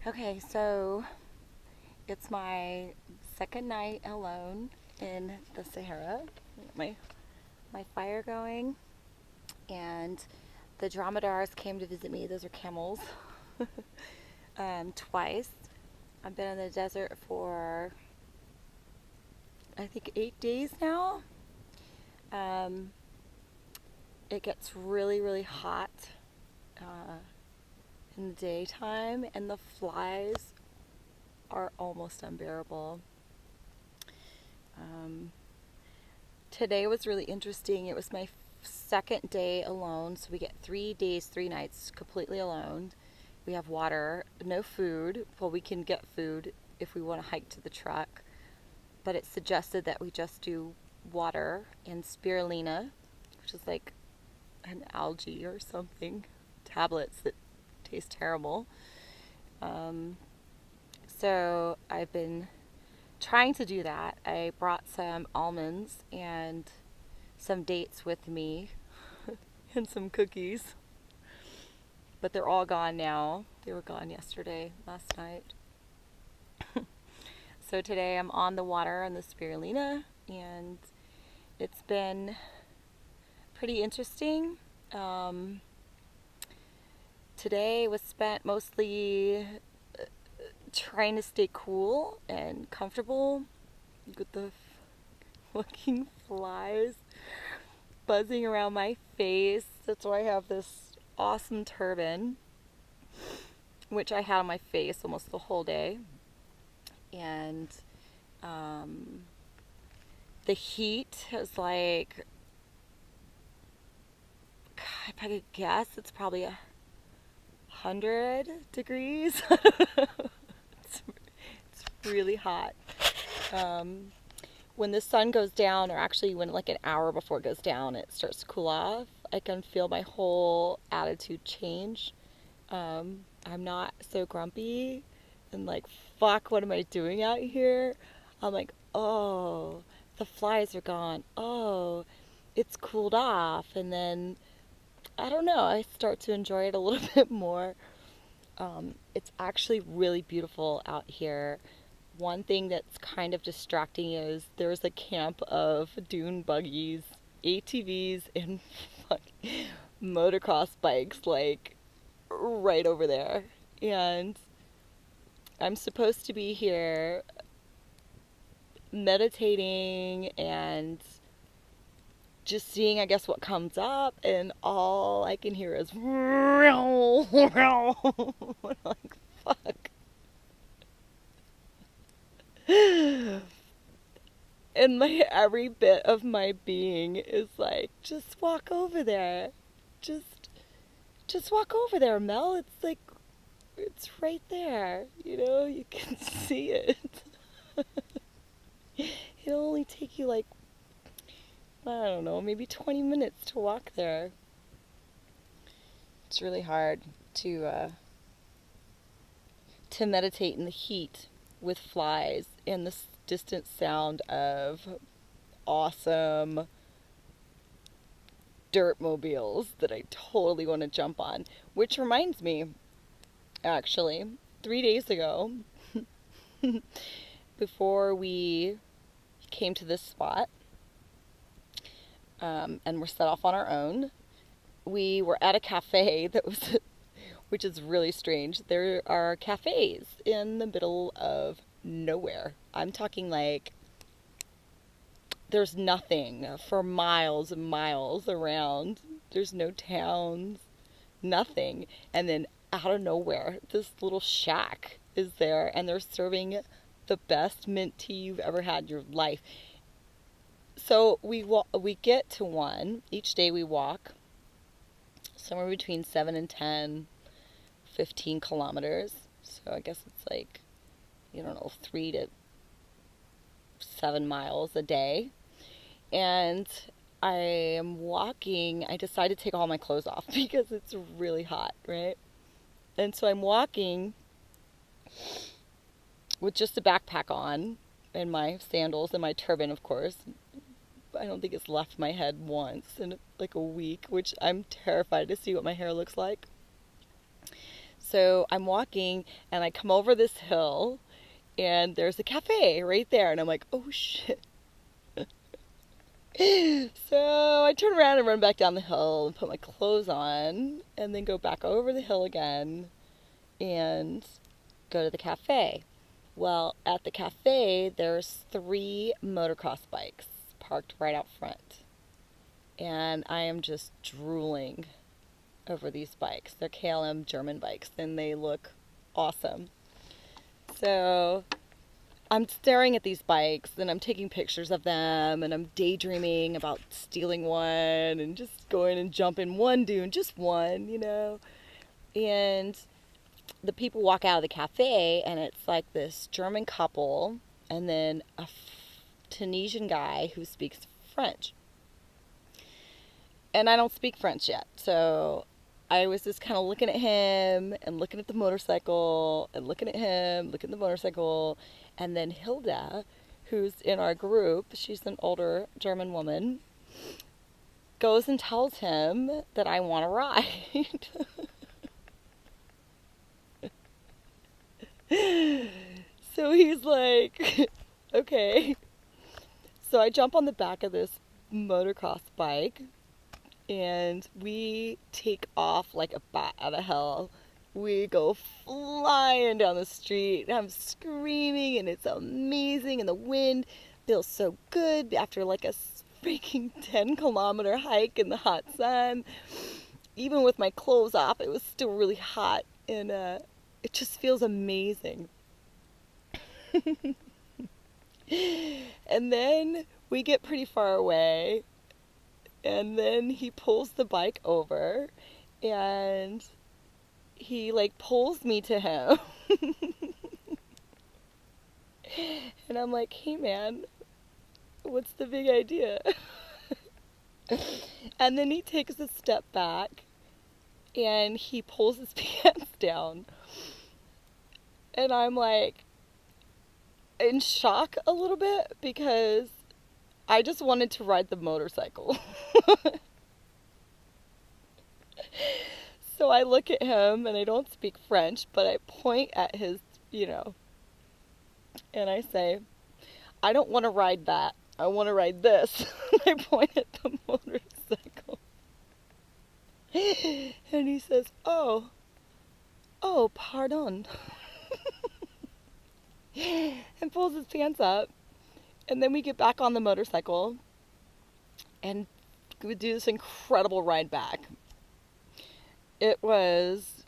Okay, so it's my second night alone in the Sahara. My fire going, and the dromedars came to visit me. Those are camels. Twice. I've been in the desert for I think 8 days now. Um, it gets really, really hot in the daytime, and the flies are almost unbearable. Um, Today was really interesting. It was my second day alone, so we get 3 days, 3 nights completely alone. We have water, no food. Well, we can get food if we want to hike to the truck, but it's suggested that we just do water and spirulina, which is like an algae or something, tablets that taste terrible. Um, so I've been trying to do that. I brought some almonds and some dates with me and some cookies, but they're all gone now. They were gone yesterday, last night. So today I'm on the water and the spirulina, and it's been pretty interesting. Um, Today was spent mostly trying to stay cool and comfortable with the fucking flies buzzing around my face. That's why I have this awesome turban, which I had on my face almost the whole day. And the heat is like, God, if I could guess, it's probably 100 degrees. It's really hot. When the sun goes down, or actually when like an hour before it goes down, it starts to cool off. I can feel my whole attitude change. I'm not so grumpy and like, fuck, what am I doing out here? I'm like, oh, the flies are gone. Oh, it's cooled off. And then, I don't know, I start to enjoy it a little bit more. It's actually really beautiful out here. One thing that's kind of distracting is there's a camp of dune buggies, ATVs, and motocross bikes like right over there. And I'm supposed to be here meditating and just seeing, I guess, what comes up, and all I can hear is like, fuck. And my every bit of my being is like, just walk over there. Just just walk over there, Mel. It's like it's right there. You can see it. It'll only take you like, I don't know, maybe 20 minutes to walk there. It's really hard to meditate in the heat with flies and the distant sound of awesome dirt mobiles that I totally want to jump on. Which reminds me, actually, 3 days ago, before we came to this spot, and were set off on our own, we were at a cafe that was, which is really strange. There are cafes in the middle of nowhere. I'm talking like there's nothing for miles and miles around. There's no towns, nothing. And then out of nowhere, this little shack is there, and they're serving the best mint tea you've ever had in your life. So we get to one. Each day we walk somewhere between 7 and 10, 15 kilometers. So I guess it's like, 3 to 7 miles a day. And I am walking. I decided to take all my clothes off because it's really hot, right? And so I'm walking with just a backpack on and my sandals and my turban, of course. I don't think it's left my head once in like a week, which I'm terrified to see what my hair looks like. So I'm walking and I come over this hill and there's a cafe right there. And I'm like, oh shit. So I turn around and run back down the hill and put my clothes on and then go back over the hill again and go to the cafe. Well, at the cafe, there's 3 motocross bikes parked right out front. And I am just drooling over these bikes. They're KLM German bikes and they look awesome. So I'm staring at these bikes and I'm taking pictures of them and I'm daydreaming about stealing one and just going and jumping one dune, just one, you know. And the people walk out of the cafe and it's like this German couple and then a Tunisian guy who speaks French. And I don't speak French yet, so I was just kind of looking at him and looking at the motorcycle and looking at him, looking at the motorcycle. And then Hilda, who's in our group, she's an older German woman, goes and tells him that I want to ride. So he's like, okay. So I jump on the back of this motocross bike and we take off like a bat out of hell. We go flying down the street. I'm screaming and it's amazing and the wind feels so good after like a freaking 10-kilometer hike in the hot sun. Even with my clothes off, it was still really hot and it just feels amazing. And then we get pretty far away and then he pulls the bike over and he like pulls me to him. And I'm like, hey man, what's the big idea? And then he takes a step back and he pulls his pants down. And I'm like in shock a little bit because I just wanted to ride the motorcycle. So I look at him and I don't speak French, but I point at his, and I say, I don't want to ride that. I want to ride this. I point at the motorcycle. And he says, oh, pardon. And pulls his pants up. And then we get back on the motorcycle and we do this incredible ride back. It was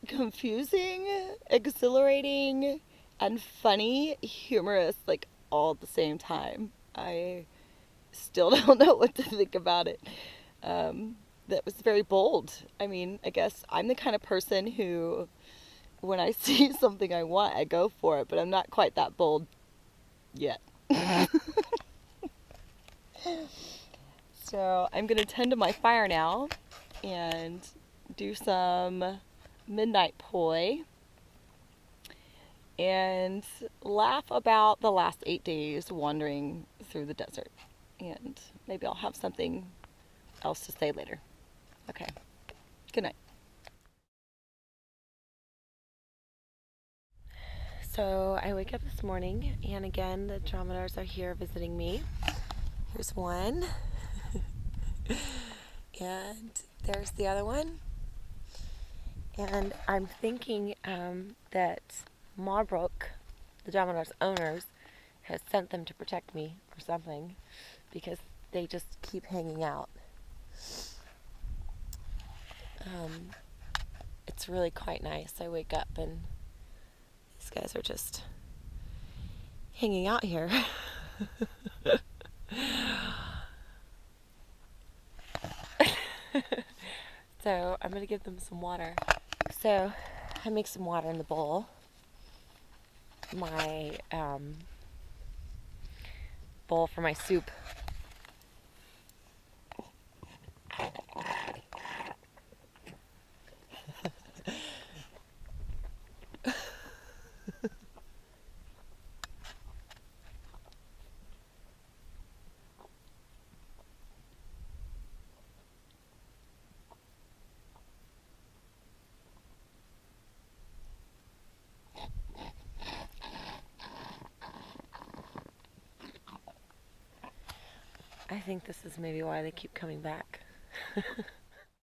confusing, exhilarating, and funny, humorous, like all at the same time. I still don't know what to think about it. That was very bold. I mean, I guess I'm the kind of person who, when I see something I want, I go for it, but I'm not quite that bold yet. So I'm going to tend to my fire now and do some midnight poi and laugh about the last 8 days wandering through the desert. And maybe I'll have something else to say later. Okay. Good night. So I wake up this morning and again the dromedars are here visiting me. Here's one. And there's the other one. And I'm thinking that Marbrook, the dromedar's owners, has sent them to protect me or something because they just keep hanging out. It's really quite nice. I wake up and these guys are just hanging out here. So I'm going to give them some water. So I make some water in the bowl. My bowl for my soup. I think this is maybe why they keep coming back.